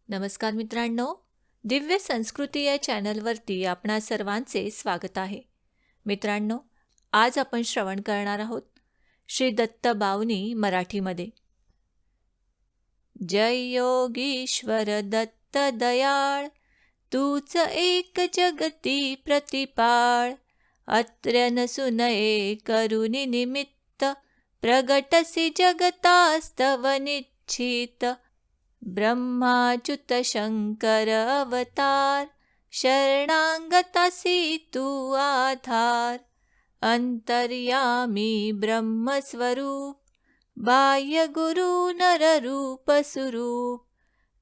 नमस्कार मित्रांनो, दिव्य संस्कृती या चॅनलवरती आपणा सर्वांचे स्वागत आहे. मित्रांनो, आज आपण श्रवण करणार आहोत श्री दत्त बावनी मराठीमध्ये. जय योगीश्वर दत्त दयाळ, तूच एक जगती प्रतिपाळ. अत्र नसुनये करुणी निमित्त, प्रगटसी जगतास्तव निश्चित. ब्रह्माच्युत शंकर अवतार, शरणागतासी तू आधार. अंतर्यामी ब्रह्मस्वरूप, बाह्य गुरु नररूप सुरूप.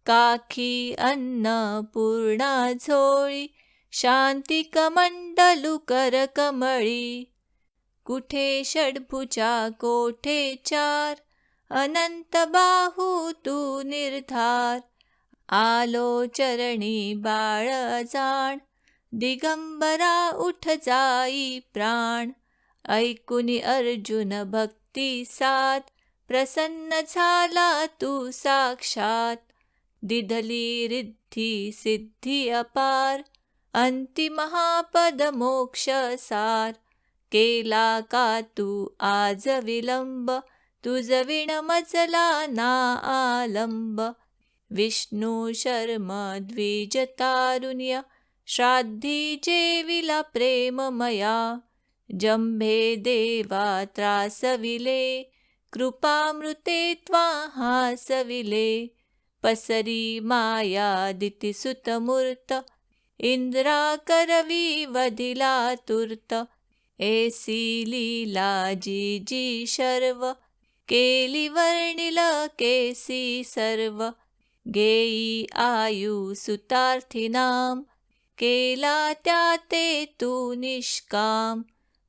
काखी अन्नपूर्णा झोळी, शांती कमंडलू कर कमळी. कुठे षड्भुजा कोठे चार, अनंत बाहू तू निर्धार. आलो चरणी बाळ जाण, दिगंबरा उठ जाई प्राण. ऐकुनी अर्जुन भक्ती साध, प्रसन्न झाला तू साक्षात. दिधली रिद्धी सिद्धी अपार, अंती महापद मोक्ष सार. केला का तू आज विलंब, तुझ विण मजला ना आलंब. विष्णू शर्म द्विज तारुण्य, श्राद्धी जेविला प्रेममया. जंभे देवा त्रासविले, कृपामृते त्वा हासविले. पसरी माया दितिसुत मूर्त, इंद्रा करवी वधिला तूर्त. ऐसी लीला जी जी शर्व, केली वर्णिल केसी सर्व. घेई आयु सुतार्थीनाम, केला त्या ते तू निष्काम.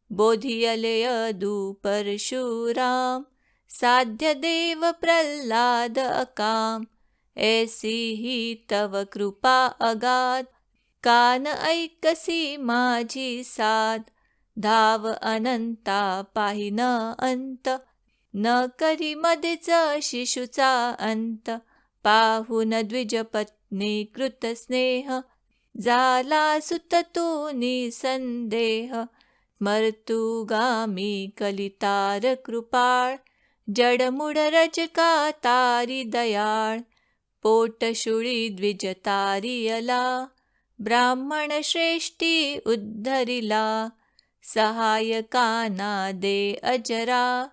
बोधियले अदू परशुराम, साध्य देव प्रल्हाद अकाम. ऐसी ही तव कृपा अगाध, कान ऐकसी माझी साध. धाव अनंता पाहिन अंत, न करी मध्येच शिशुचा अंत. पाहून द्विजपत्नी कृत स्नेह, झाला सुत तू निसंदेह. मर्तुगामी कलितार कृपाळ, जडमुड रजका तारी दयाळ. पोटशुळी द्विज तारियला, ब्राह्मण श्रेष्ठी उद्धरिला. सहायकाना दे अजरा,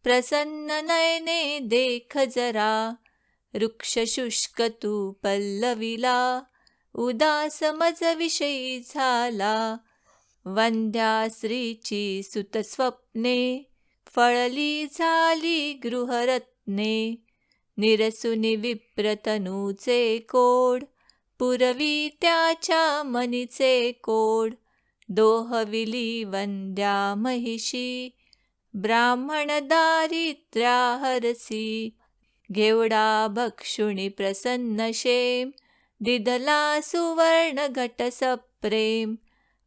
प्रसन्न नयने देख जरा. वृक्ष शुष्क तू पल्लविला, उदास मज विषयी झाला. वंध्याश्रीची सुत स्वप्ने, फळली झाली गृहरत्ने. निरसुनी विप्रतनूचे कोड, पुरवी त्याच्या मनीचे कोड. दोहविली वंद्या महिषी, ब्राह्मण दारिद्र्या हरसी. घेवडा भक्षुणी प्रसन्न शेम, दिधला सुवर्ण घट सप्रेम.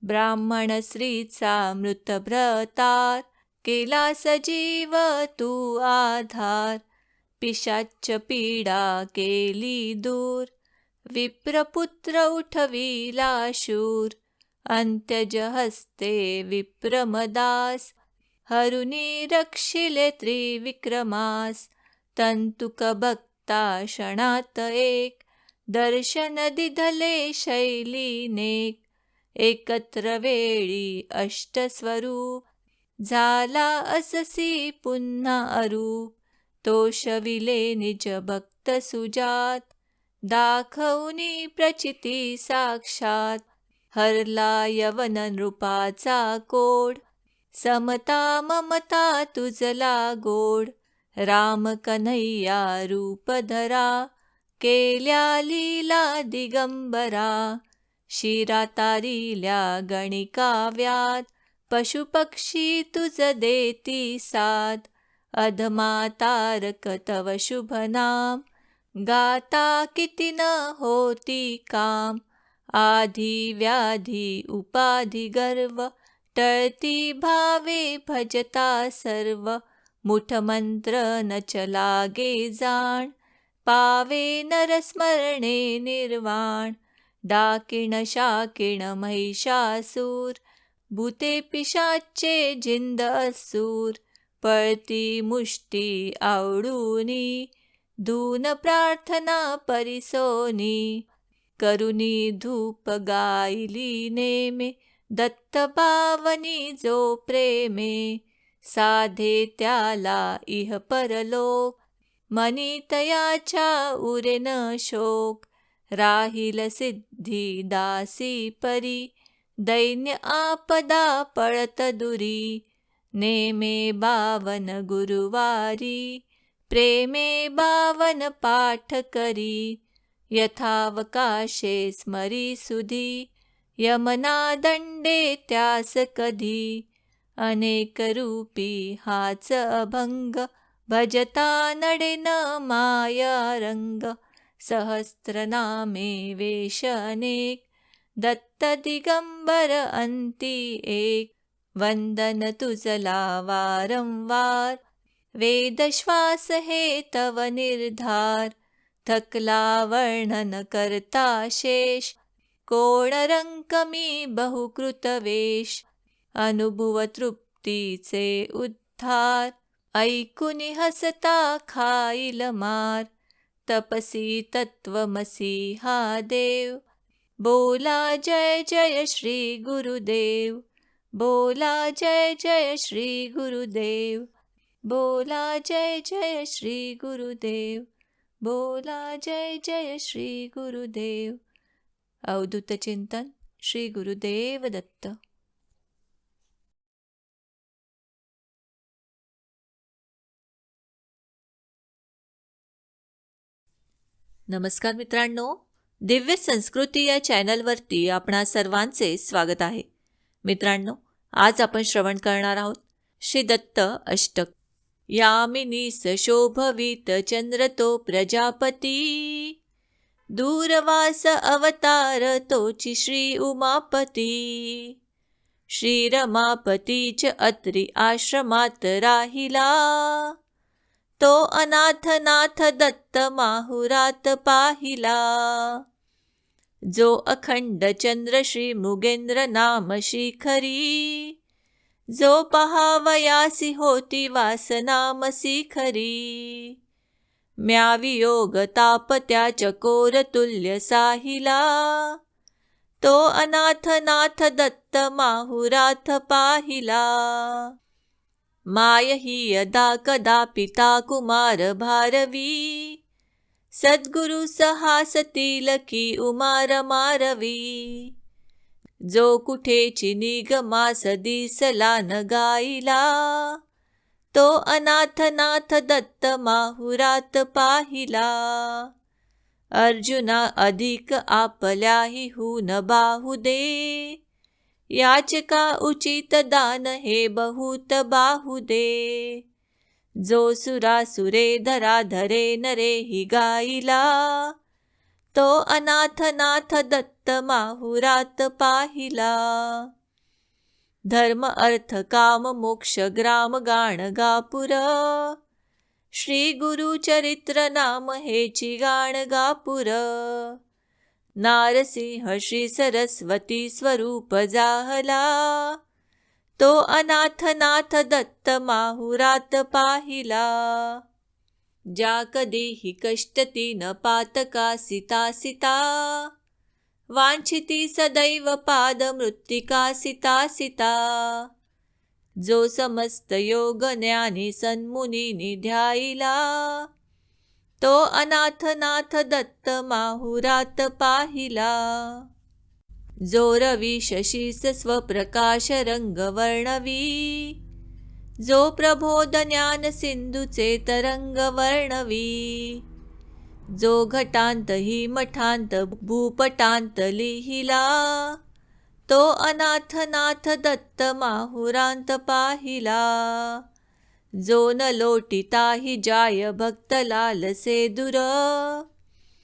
ब्राह्मण स्त्रीचा मृत भ्रतार, केला सजीव तू आधार. पिशाच्च पीडा केली दूर, विप्रपुत्र उठविला शूर. अंत्यज हस्ते विप्रमदास, हरुनी रक्षिले त्रिविक्रमास. तंतुक भक्ता क्षणात एक, दर्शन दिधले शैलीनेक. एकत्र वेळी अष्टस्वरूप, झाला अससी पुन्हा अरूप. तोषविले निज भक्त सुजात, दाखवनी प्रचिती साक्षात. हरला यवन नृपाचा कोड, समता ममता तुझला गोड. राम कन्हैया रूप धरा, केल्या लीला दिगंबरा. शिरा तारिल्या गणिका व्याध, पशुपक्षी तुझ देती साथ. अधमा तारक तव शुभ नाम, गाता किती न होती काम. आधी व्याधी उपाधी गर्व, टळती भावे भजता सर्व. मुठ मंत्र न चलागे जाण, पावे नरस्मरणे निर्वाण. डाकिण शाकिण महिषासूर, भूते पिशाचे जिंद असूर. पळती मुष्टी आवडूनी, धून प्रार्थना परिसोनी. करुणी धूप गायली नेमे, दत्त भावनी जो प्रेमे. साधे त्याला इह परलोक, मनी तयाच्या उरेन शोक. राहील सिद्धी दासी परी, दैन्य आपदा पळत दुरी. नेमे 52 गुरुवारी, प्रेमे 52 पाठ करी. यथावकाशे स्मरी सुधी, यमना दंडे त्यास कधी. अनेक रूपी हाच अभंग, भजता नडेन माया रंग. सहस्त्रनामे वेश अनेक, दत्त दिगंबर अंती एक. वंदन तुझला वारंवार, वेदश्वास हे तव निर्धार. थकला वर्णन करता शेष, कोण रंक मी बहुकृत वेश. अनुभव तृप्तीचे उद्धार, ऐकुनी हसता खाईल मार. तपसी तत्वमसी हा देव, बोला जय जय श्री गुरुदेव. बोला जय जय श्री गुरुदेव. बोला जय जय श्री गुरुदेव. बोला जय जय श्री गुरुदेव. अवधूत चिंतन श्री गुरुदेव दत्त. नमस्कार मित्रांनो, दिव्य संस्कृती या चॅनलवरती आपणा सर्वांचे स्वागत आहे. मित्रांनो, आज आपण श्रवण करणार आहोत श्री दत्त अष्टक. यामिनीस शोभवीत चंद्र तो प्रजापती, दूरवास अवतार तोची श्री उमापती. श्री रमापतीच अत्री आश्रमात राहिला, तो अनाथनाथ दत्त माहुरात पाहिला. जो अखंड चंद्र श्री मुगेंद्र नाम शिखरी, जो पहावयासी होती वासनामसी खरी. म्या वियोग ताप त्या चकोर तुल्य साहिला, तो अनाथनाथ दत्त माहुरात पाहिला. माय ही यदा कदा पिता कुमार भारवी, सद्गुरु सहासतील की उमार मारवी. जो कुठेची निगमास दिसला न गाईला, तो अनाथनाथ दत्त माहुरात पाहिला. अर्जुना अधिक आपल्याही हून बाहुदे, याचका उचित दान हे बहुत बाहुदे. जो सुरासुरे धरा धरे नरे ही गाईला, तो अनाथनाथ दत्त माहुरात पाहिला. धर्म अर्थ काम मोक्ष ग्राम गाण गापुर, श्री गुरु चरित्र नाम हेची गाण गापुर. नारसिंह श्री सरस्वती स्वरूप जाहला, तो अनाथनाथ दत्त माहुरात पाहिला. ज्या कधीही कष्ट तीन पातकासी तासिता, वांछिती सदैव पाद मृत्तिका सिता सिता. जो समस्त योग ज्ञानी सन्मुनी ध्यायिला, तो अनाथनाथ दत्त माहुरात पाहिला. जो रवी शशीस स्वप्रकाश रंग वर्णवी, जो प्रबोध ज्ञान सिंधूचे तरंग वर्णवी. जो घटांत ही मठांत भूपटांत लिहिला, तो अनाथनाथ दत्त माहुरांत पाहिला. जो न लोटिताही जाय भक्त लालसे दूर,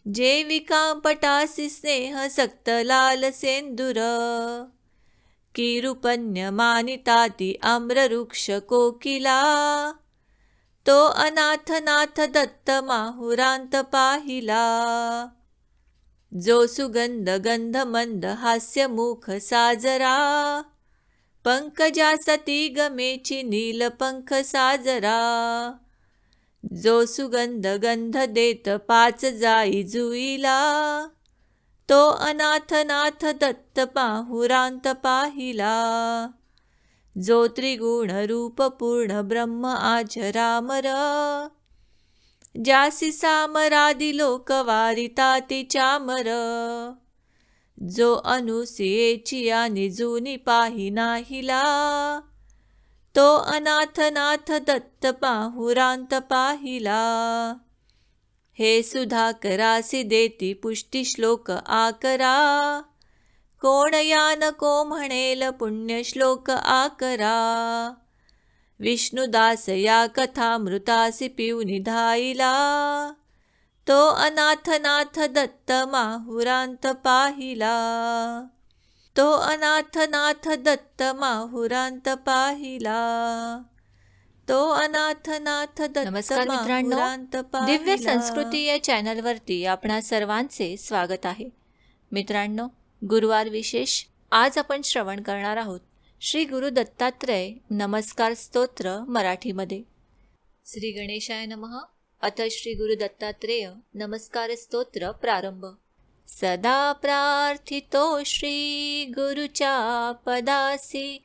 जे विकांपटासी स्नेह सक्त लाल सेंदूर. किरुपन्य मानिताती आम्रवृक्ष कोकिला, तो अनाथ नाथ दत्त माहुरांत पाहिला. जो सुगंध गंध मंद हास्य मुख साजरा, पंकजा सती गमेची नील पंख साजरा. जो सुगंध गंध देत पाच जाई जुईला, तो अनाथ नाथ दत्त पाहुरांत पाहिला. जो त्रिगुण रूप पूर्ण ब्रह्म आजरामर, ज्यासी सामरादी लोक वारिता तिच्यामर. जो अनुसियेची आणि जुनी पाही नाहिला, तो अनाथ नाथ दत्त पाहुरांत पाहिला. हे सुधाकरासी देती पुष्टी श्लोक आकरा, कोण या नको म्हणेल पुण्य श्लोक आकरा. विष्णुदास या कथामृतासी पिऊनी धाईला, तो अनाथ नाथ दत्त माहुरांत पाहिला. तो अनाथ नाथ दत्त माहुरांत पाहिला. तो अनाथ नाथ दत्त नमस्कार मित्रांनो, माहुरांत पाहिला. दिव्य संस्कृती या चॅनलवरती आपणा सर्वांचे स्वागत आहे. मित्रांनो, गुरुवार विशेष आज आपण श्रवण करणार आहोत श्री गुरु दत्तात्रय नमस्कार स्तोत्र मराठीमध्ये. श्री गणेशाय नमः. अथ श्री गुरु दत्तात्रेय नमस्कार स्तोत्र प्रारंभ. सदा प्रार्थितो श्री गुरुच्या पदासी,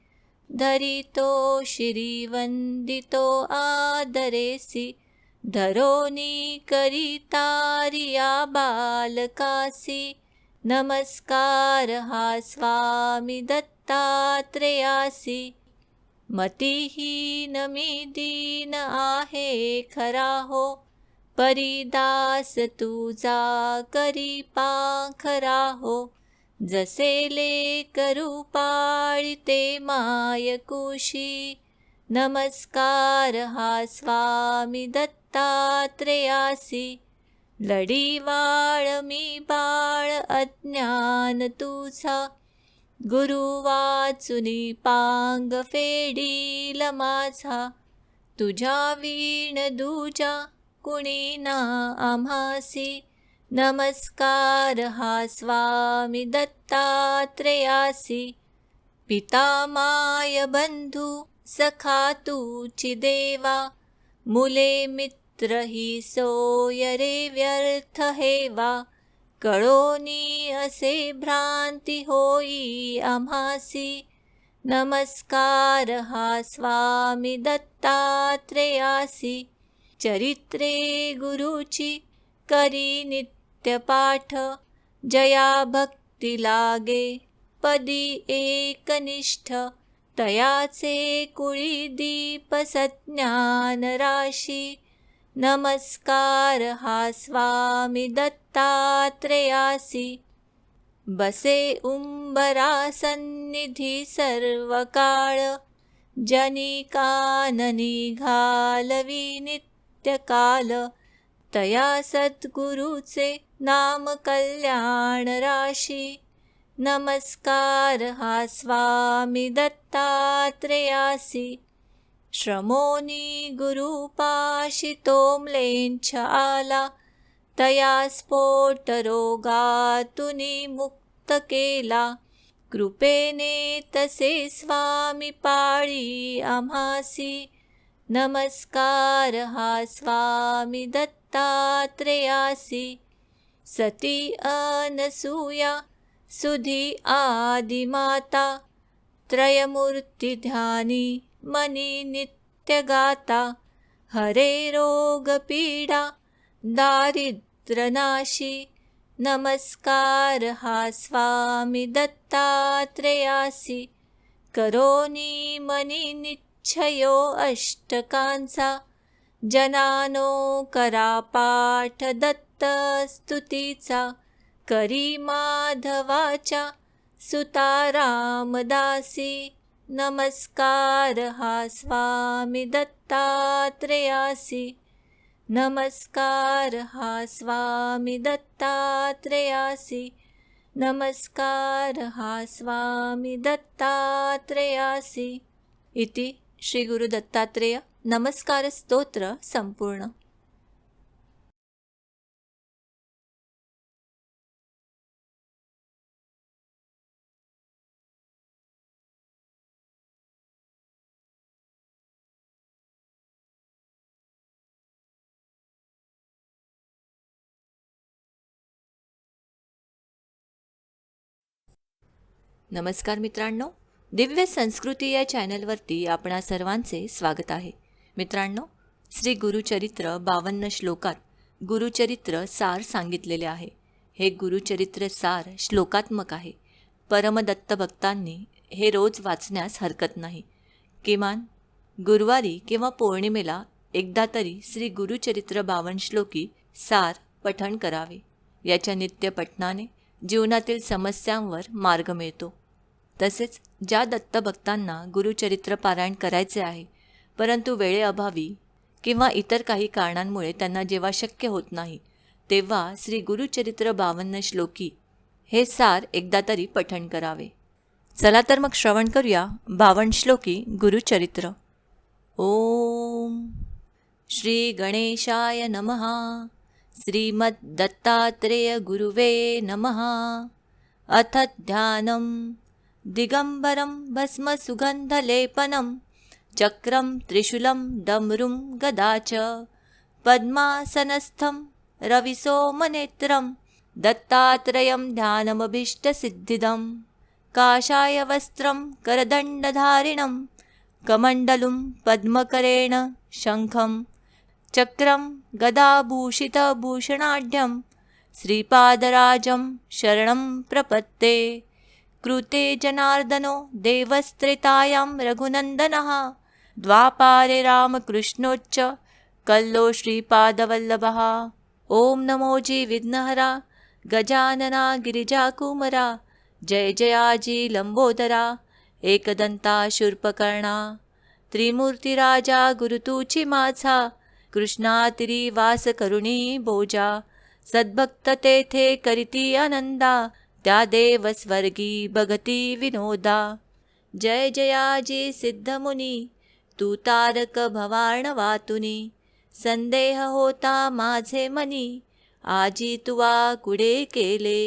धरितो शिरी वंदितो आदरेसी. धरोनी करितारिया बालकासी, नमस्कार हा स्वामी दत्तात्रेयासी. मतिहीन मी दीन आहे खरा हो, परिदास तुझा करी पाखरा हो. जसे लेकरू पाळिते मायकुशी, नमस्कार हा स्वामी दत्तात्रेयासी. लढीवाळ मी बाळ अज्ञान तुझा, गुरु वाचुनी पांग फेडील माझा. तुझ्या वीण दुजा कुणी ना आम्हासी, नमस्कार हा स्वामी दत्तात्रेयासी. पिता माय बंधू सखा तूची देवा, मुले मित्र ही सोय रे व्यर्थ हेवा. कळोनी असे भ्रांती होई आम्हासी, नमस्कार हा स्वामी दत्तात्रेयासी. चरित्रे गुरुची करी नित्य पाठ, जया भक्ती लागे पदी एकनिष्ठ. तयाचे कुळी दीप सज्ञान राशी, नमस्कार हा स्वामी दत्तात्रेयासी. बसे उंबरा सन्निधी सर्व काळ, जनी काननी घालवी नित्य काल. तया सद्गुरुचे नाम कल्याण राशी, नमस्कार हा स्वामी दत्तात्रेयासी. श्रमोनी गुरुपाशी तोमलेंछ आला, तया स्फोट रोगातुनी मुक्त केला. कृपेने तसे स्वामी पाळी आम्हासी, नमस्कार हा स्वामी दत्तात्रेयासी. सती अनसूया सुधी आदिमाता, त्रयमूर्ती ध्यानी मनी नित्य गाता. हरे रोग पीडा दारिद्र नाशी, नमस्कार हा स्वामी दत्तात्रेयासी. करोनी मनी निश्चयो अष्टकांचा, जनानो करा पाठ दत्त स्तुतीचा. करी माधवाच्या सुता रामदासी, नमस्कार हा स्वामी दत्तात्रेयासी. नमस्कार हा स्वामी दत्तात्रेयासी. नमस्कार हा स्वामी दत्तात्रेयासी. इति श्री गुरु दत्तात्रेय नमस्कार स्तोत्र संपूर्ण. नमस्कार मित्रांनो, दिव्य संस्कृती या चॅनलवरती आपणा सर्वांचे स्वागत आहे. मित्रांनो, श्री गुरुचरित्र 52 श्लोकात गुरुचरित्र सार सांगितलेले आहे. हे गुरुचरित्र सार श्लोकात्मक आहे. परमदत्त भक्तांनी हे रोज वाचण्यास हरकत नाही. किमान गुरुवारी किंवा पौर्णिमेला एकदा तरी श्री गुरुचरित्र 52 श्लोकी सार पठण करावे. याच्या नित्य पठणाने जीवनातील समस्यांवर मार्ग मिळतो. तसेच ज्या दत्तभक्तांना गुरुचरित्र पारायण करायचे आहे, परंतु वेळेअभावी किंवा इतर काही कारणांमुळे त्यांना जेव्हा शक्य होत नाही, तेव्हा श्री गुरुचरित्र 52 श्लोकी हे सार एकदा तरी पठण करावे. चला तर मग श्रवण करूया 52 श्लोकी गुरुचरित्र. ओम श्री गणेशाय नमः. श्रीमद्दत्तात्रेय गुरुवे नमः. अथ ध्यानं दिगंबरं भस्मसुगन्धलेपनं चक्रं त्रिशूलं डमरुं गदा च पद्मासनस्थं रविसोमनेत्रं दत्तात्रेयं ध्यानमभीष्टसिद्धिदं काषायवस्त्रं करदण्डधारिणं कमण्डलुं पद्मकरेण शङ्खं चक्रं गदाभूषितभूषणाढ्यं श्रीपादराजं शरणं प्रपत्ते. कृते जनार्दनो देवस्त्रेतायां रघुनन्दनः द्वापारे रामकृष्णोच्च कल्लो श्रीपादवल्लभः. ओम नमोजी विघ्नहरा गजानना गिरिजाकुमरा जय जयाजी लंबोदरा एकदंता शूर्पकर्णा. त्रिमूर्तिराजा गुरुतूची माझा कृष्णातिरी वास करुणी बोजा. सद्भक्त तेथे करीती आनंदा त्या देव स्वर्गी बघती विनोदा. जय जयाजी सिद्धमुनी तू तारक भवार्णवातुनी. संदेह होता माझे मनी आजी तुवा कुडे केले.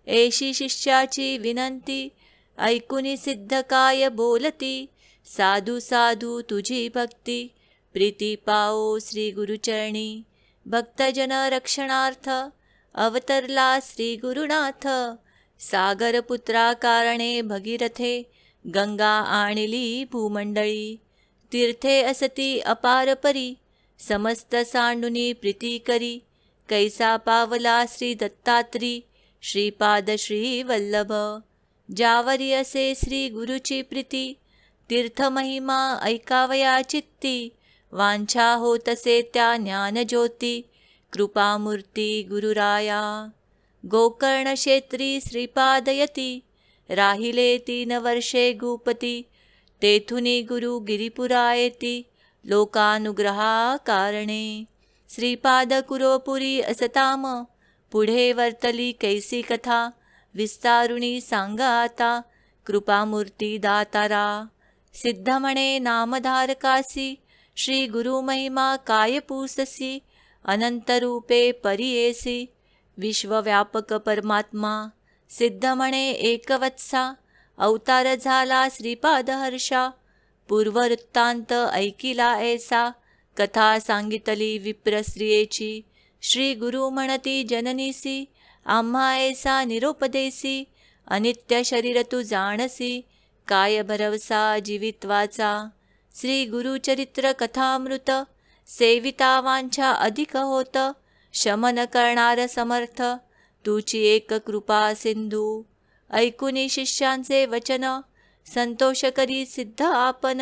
ऐशी शिष्याची विनंती ऐकुनी सिद्ध काय बोलती. साधू साधू तुझी भक्ती प्रीती पाओ श्री गुरुचरणी. भक्तजन रक्षणार्थ अवतरला श्री गुरुनाथ. सागरपुत्रा कारणे भगीरथे गंगा आणली भूमंडळी. तीर्थे असती अपार परी समस्त सांडुनी प्रीती करी. कैसा पावला श्री दत्तात्री श्रीपाद श्री वल्लभ. ज्यावरी असे श्री गुरुची प्रीती तीर्थमहिमा ऐकावया चित्ती. वांछा होतसे त्या ज्ञानज्योती कृपामूर्ती गुरुराया. गोकर्ण क्षेत्री श्रीपादयती राहिले 3 वर्षे गुपती. तेथुनी गुरु गिरिपुरा येती लोकानुग्रहा कारणे. श्रीपाद कुरोपुरी असताम पुढे वर्तली कैसी कथा. विस्तारुणी सांगा आता कृपामूर्ती दातारा. सिद्ध म्हणे नामधारकासी श्री गुरु महिमा काय पूससी. अनंतरूपे परियेसी विश्वव्यापक परमात्मा. सिद्ध म्हणे एकवत्सा अवतार झाला श्रीपाद हर्षा. पूर्ववृत्तांत ऐकिला ऐसा कथा सांगितली विप्रस्त्रियेची. श्री गुरु म्हणती जननीसी आम्हा ऐसा निरोपदेसी. अनित्य शरीर तू जाणसी काय भरवसा जीवित्वाचा. श्री गुरुचरित्र कथामृत सेविता वांछा अधिक होत. शमन करणार समर्थ तुची एक कृपा सिंधू. ऐकुनी शिष्यांचे वचन संतोष करी सिद्ध आपण.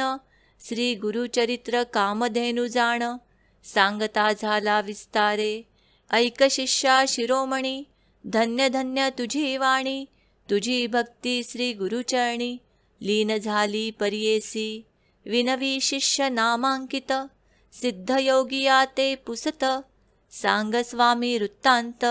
श्री गुरुचरित्र कामधेनु जाण सांगता झाला विस्तारे. ऐक शिष्या शिरोमणी धन्य धन्य तुझी वाणी. तुझी भक्ती श्री गुरुचरणी लीन झाली परियेसी. विनवी शिष्य नामांकित सिद्धयोगिया ते पुसत. सांग स्वामी वृत्तांत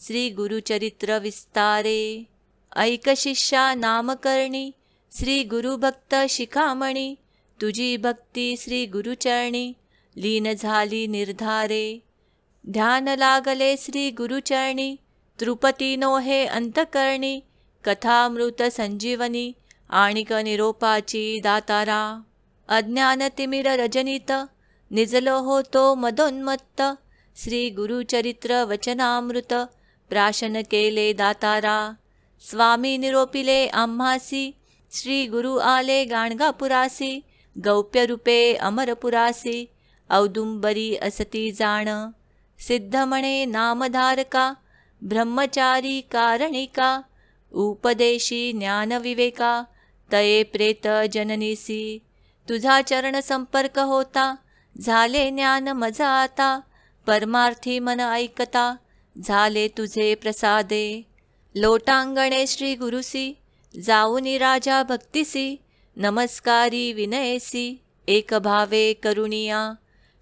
श्री गुरुचरित्र विस्तारे. ऐक शिष्या नामकर्णी श्री गुरुभक्त शिखामणी. तुझी भक्ती श्री गुरुचरणी लीन झाली निर्धारे. ध्यान लागले श्री गुरुचरणी तृपती नोहे अंतकरणी. कथामृत संजीवनी आणिक निरोपाची दातारा. अज्ञान तिमिर रजनीत निजलो होतो मदोन्मत्त. श्री गुरुचरित्र वचनामृत प्राशन केले दातारा. स्वामी निरोपिले आम्हासी श्री गुरु आले गाणगापुरासी. गौप्य रूपे अमरपुरासी औदुंबरी असती जाण. सिद्ध म्हणे नामधारका ब्रह्मचारी कारणिका. उपदेशी ज्ञानविवेका तये प्रेत जननीसी. तुझा चरण संपर्क होता झाले ज्ञान मज आता. परमार्थी मन ऐकता झाले तुझे प्रसादे. लोटांगणे श्री गुरुसी जाऊनी राजा भक्तिसी. नमस्कारी विनयसी एक भावे करुणिया.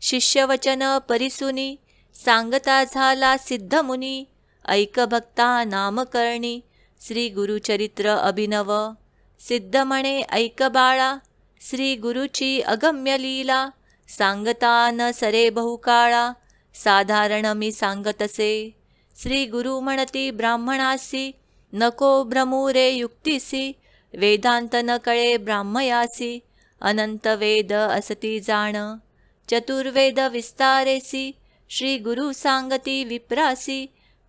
शिष्यवचन परिसुनी सांगता झाला सिद्धमुनी. ऐक भक्ता नामकर्णी श्री गुरुचरित्र अभिनव. सिद्ध म्हणे ऐक बाळा श्री गुरुची अगम्य लीला. सांगता न सरे बहुकाळा साधारण मी सांगतसे. श्री गुरु म्हणती ब्राह्मणासी नको भ्रमुरे युक्तिसी. वेदांत न कळे ब्राह्मयासी अनंत वेद असती जाण. चतुर्वेद विस्तारेसी श्री गुरु सांगती विप्रासी.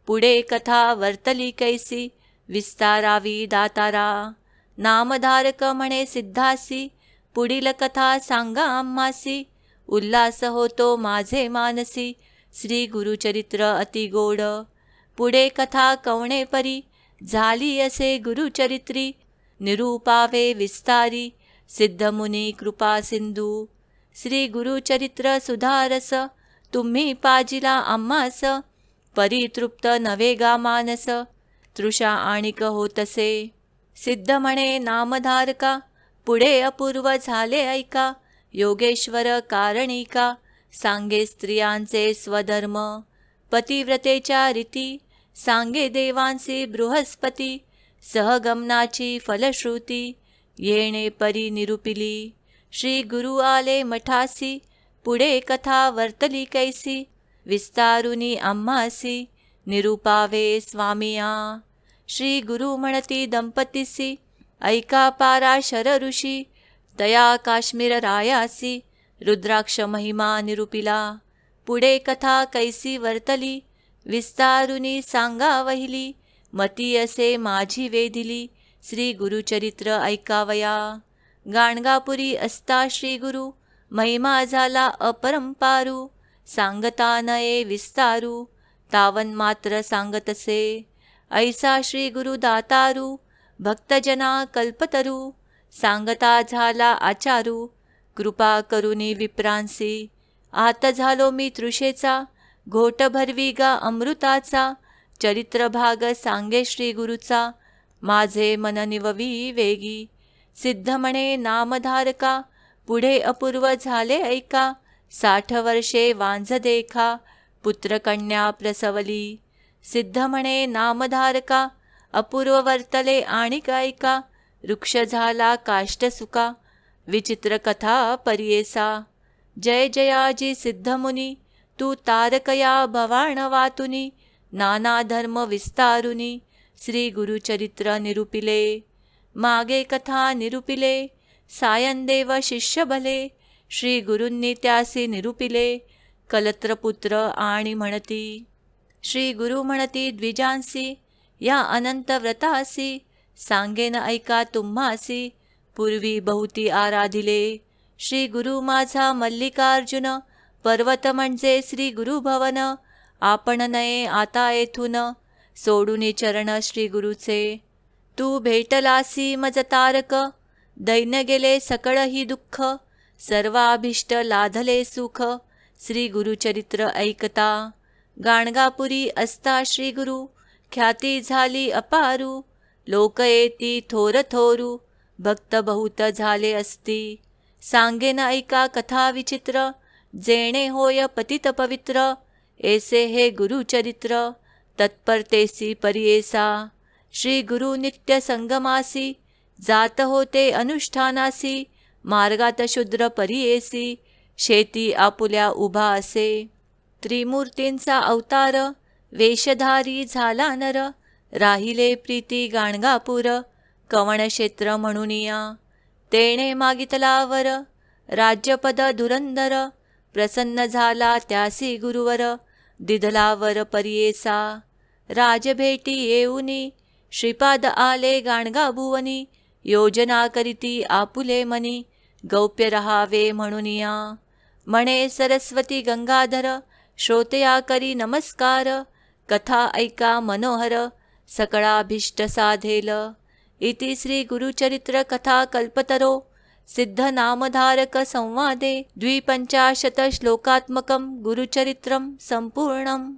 पुढे कथा वर्तली कैसी विस्तारावी दातारा. नामधारक म्हणे सिद्धासी पुढील कथा सांगा आम्हासी. उल्हास होतो माझे मानसी श्री गुरुचरित्र अतिगोड. पुढे कथा कवणे परी झाली असे गुरुचरित्री. निरूपावे विस्तारी सिद्धमुनी कृपा सिंधू. श्री गुरुचरित्र सुधारस तुम्ही पाजिला आम्हास. परितृप्त नवे गा मानस तृषा आणिक होतसे. सिद्ध म्हणे नामधारका पुढे अपूर्व झाले ऐका. योगेश्वर कारणिका सांगे स्त्रियांचे स्वधर्म. पतिव्रतेच्या रीती सांगे देवांचे बृहस्पती. सहगमनाची फलश्रुती येणे परी निरूपिली. श्री गुरु आले मठासी पुढे कथा वर्तली कैसी. विस्तारुनी आम्हासी निरूपावे स्वामिया. श्री गुरु म्हणती दंपतीसी ऐका पाराशर ऋषी. तया काश्मीर रायासी रुद्राक्ष महिमा निरूपिला. पुढे कथा कैसी वर्तली विस्तारुनी सांगा वहिली. मती असे माझी वेधिली श्री गुरुचरित्र ऐकावया. गाणगापुरी असता श्री गुरु महिमा झाला अपरंपारू. सांगता नये विस्तारू तावन मात्र सांगतसे. ऐसा श्री गुरु दातारू भक्तजना कल्पतरू. सांगता झाला आचारू कृपा करुनी विप्रांसी. आत झालो मी तृषेचा घोट भरवी गा अमृताचा. चरित्रभाग सांगे श्री गुरुचा माझे मन निववी वेगी. सिद्ध म्हणे नामधारका पुढे अपूर्व झाले ऐका. 60 वर्षे वांझ देखा पुत्रकन्या प्रसवली. सिद्ध म्हणे नामधारका अपूर्व वर्तले आणि ऐका. वृक्ष झाला काष्टसुका विचित्र कथा पर्येसा. जय जयाजी सिद्धमुनी तू तारकया भवाण वातुनी. नाना धर्म विस्तारुनी श्री गुरुचरित्र निरूपिले. मागे कथा निरूपिले सायनदेव शिष्य भले. श्री गुरूंनी त्यासी निरूपिले कलत्रपुत्र आणि म्हणती. श्री गुरु म्हणती द्विजांसी या अनंत व्रतासी. सांगेन ऐका तुम्हासी पूर्वी बहुती आराधिले. श्री गुरु माझा मल्लिकार्जुन पर्वत म्हणजे श्री गुरुभवन. आपण नये आता येथून सोडून चरण श्री गुरुचे. तू भेटलासी मज तारक दैन्य गेले सकळ ही दुःख. सर्वाभिष्ट लाधले सुख श्री गुरुचरित्र ऐकता. गाणगापुरी असता श्री गुरु ख्याती झाली अपारू. लोक येती थोर थोरू भक्त बहुत झाले असती. सांगेन ऐका कथा विचित्र जेणे होय पतित पवित्र. ऐसे हे गुरुचरित्र तत्परतेसी पर्येसा. श्री गुरु नित्य संगमासी जात होते अनुष्ठानासी. मार्गात शूद्र परियेसी, शेती आपुल्या उभा असे. त्रिमूर्तींचा अवतार, वेशधारी झाला नर, राहिले प्रीती गाणगापूर, कवणक्षेत्र म्हणूनिया. तेणे मागितला वर, राज्यपद धुरंधर, प्रसन्न झाला त्यासी गुरुवर, दिधला वर परियेसा. राजभेटी येऊनी, श्रीपाद आले गाणगाभुवनी, योजना करीती आपुले मनी, गौप्य रहावे म्हणूनिया. म्हणे सरस्वती गंगाधर, श्रोतया करी नमस्कार, कथा ऐका मनोहर, सकळाभीष्ट साधेल. इति श्री गुरुचरित्र कथा कल्पतरो सिद्ध नामधारक संवादे 250 श्लोकात्मकं गुरुचरित्रं संपूर्णम्.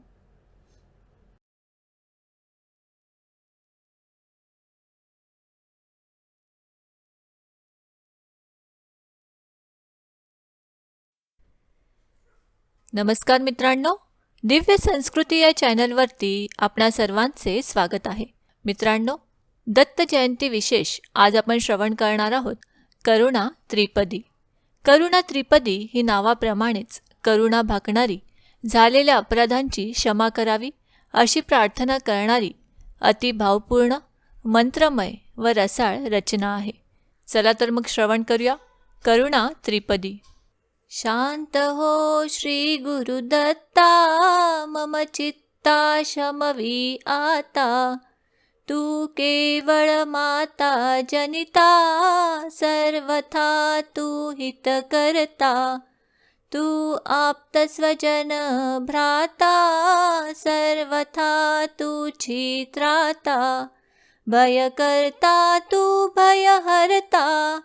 नमस्कार मित्रांनो, दिव्य संस्कृती या चॅनलवरती आपणा सर्वांचे स्वागत आहे. मित्रांनो, दत्त जयंती विशेष आज आपण श्रवण करणार आहोत करुणा त्रिपदी. करुणा त्रिपदी ही नावाप्रमाणेच करुणा भाकणारी, झालेल्या अपराधांची क्षमा करावी अशी प्रार्थना करणारी अतिभावपूर्ण, मंत्रमय व रसाळ रचना आहे. चला तर मग श्रवण करूया करुणा त्रिपदी. शांत हो श्री गुरुदत्ता, मम चित्ता शमवी आता. तू केवळ माता जनिता, सर्वथा तू हित करता. तू आप्त स्वजन भ्राता, सर्वथा तू त्राता. भय करता तू भय हरता,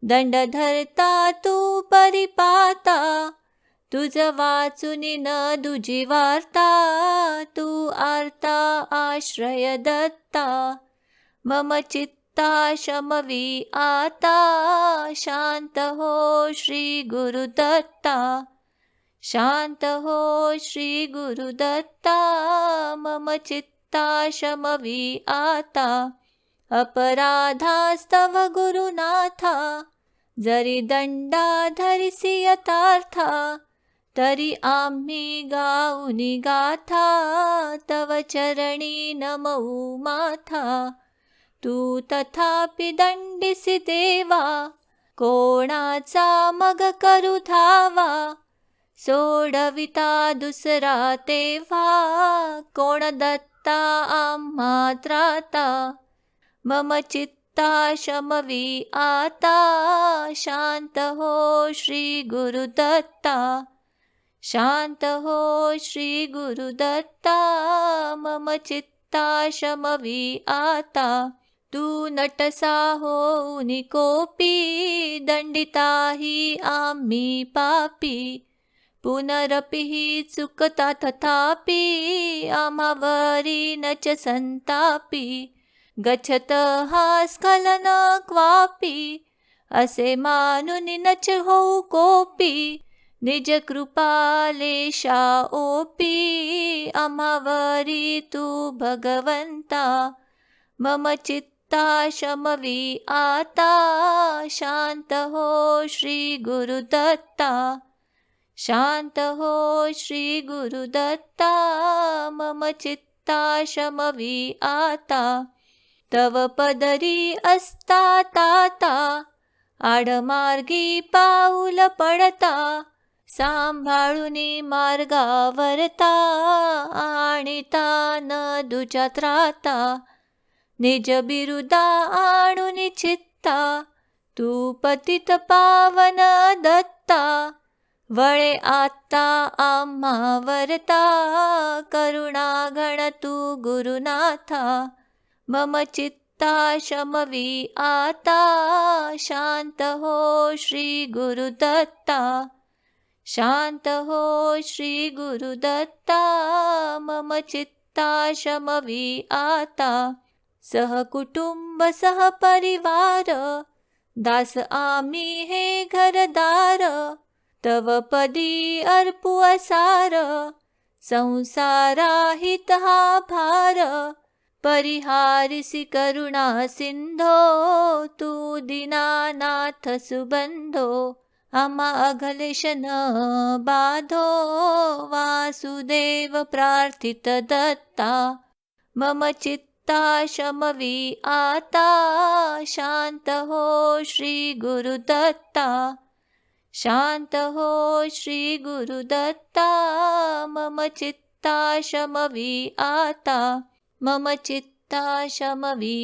दंड धरता तू परिपाता. तुझ वाचुनी न दुजी वार्ता, तू आर्ता आश्रय दत्ता. मम चित्ता शमवी आता, शांत हो श्री गुरुदत्ता. शांत हो श्री गुरुदत्ता, मम चित्ता शमवी आता. अपराधास्तव गुरुनाथा, जरी दंडा धरिसी यथार्था. तरी आम्ही गाऊनी गाथा, तव चरणी नमऊ माथा. तू तथापि दंडिसी देवा, कोणाचा मग करू धावा. सोडविता दुसरा तेव्हा, कोण दत्ता आम्हा त्राता. मम चित्ता शमवी आता, शांत हो श्री गुरुदत्ता. शांत हो श्री गुरुदत्ता, मम चित्ता शमवी आता. तू नटसा होऊनी कोपी, दंडिताही आम्ही पापी. पुनरपि ही चुकता तथापि, आम्हावरी नच संतापी. गच्छत हा स्खलन क्वापी, असे मानुनी नच होऊ कोपी. निज कृपालेशा ओपी, आम्हावरी तू भगवंता. मम चित्ता शमवी आता, शांत हो श्री गुरुदत्ता. शांत हो श्री गुरुदत्ता, मम चित्ता शमवी आता. तव पदरी असता ताता, आडमार्गी पाऊल पडता. सांभाळुनी मार्गावरता, आणिता न दुजा त्राता. निज बिरुदा आणुनी चित्ता, तू पतित पावन दत्ता. वळे आता आम्हावरता, करुणा घन तू गुरुनाथा. मम चित्ता शमवी आता, शांत हो श्री गुरुदत्ता. शांत हो श्री गुरुदत्ता, मम चित्ता शमवी आता. सहकुटुंब सहपरिवार, दास आम्ही हे घरदार. तव पदी अर्पू असार, संसाराहित हा भार. परिहारिसि करुणा सिंधो तू दीनानाथ सुबंधो आम्हा अघलेश न बाधो वासुदेव प्रार्थित दत्ता मम चित्ता शमवी आता शांत हो श्री गुरुदत्ता शांत हो श्री गुरुदत्ता मम चित्ता शमवी आता मम चित्ता शमवी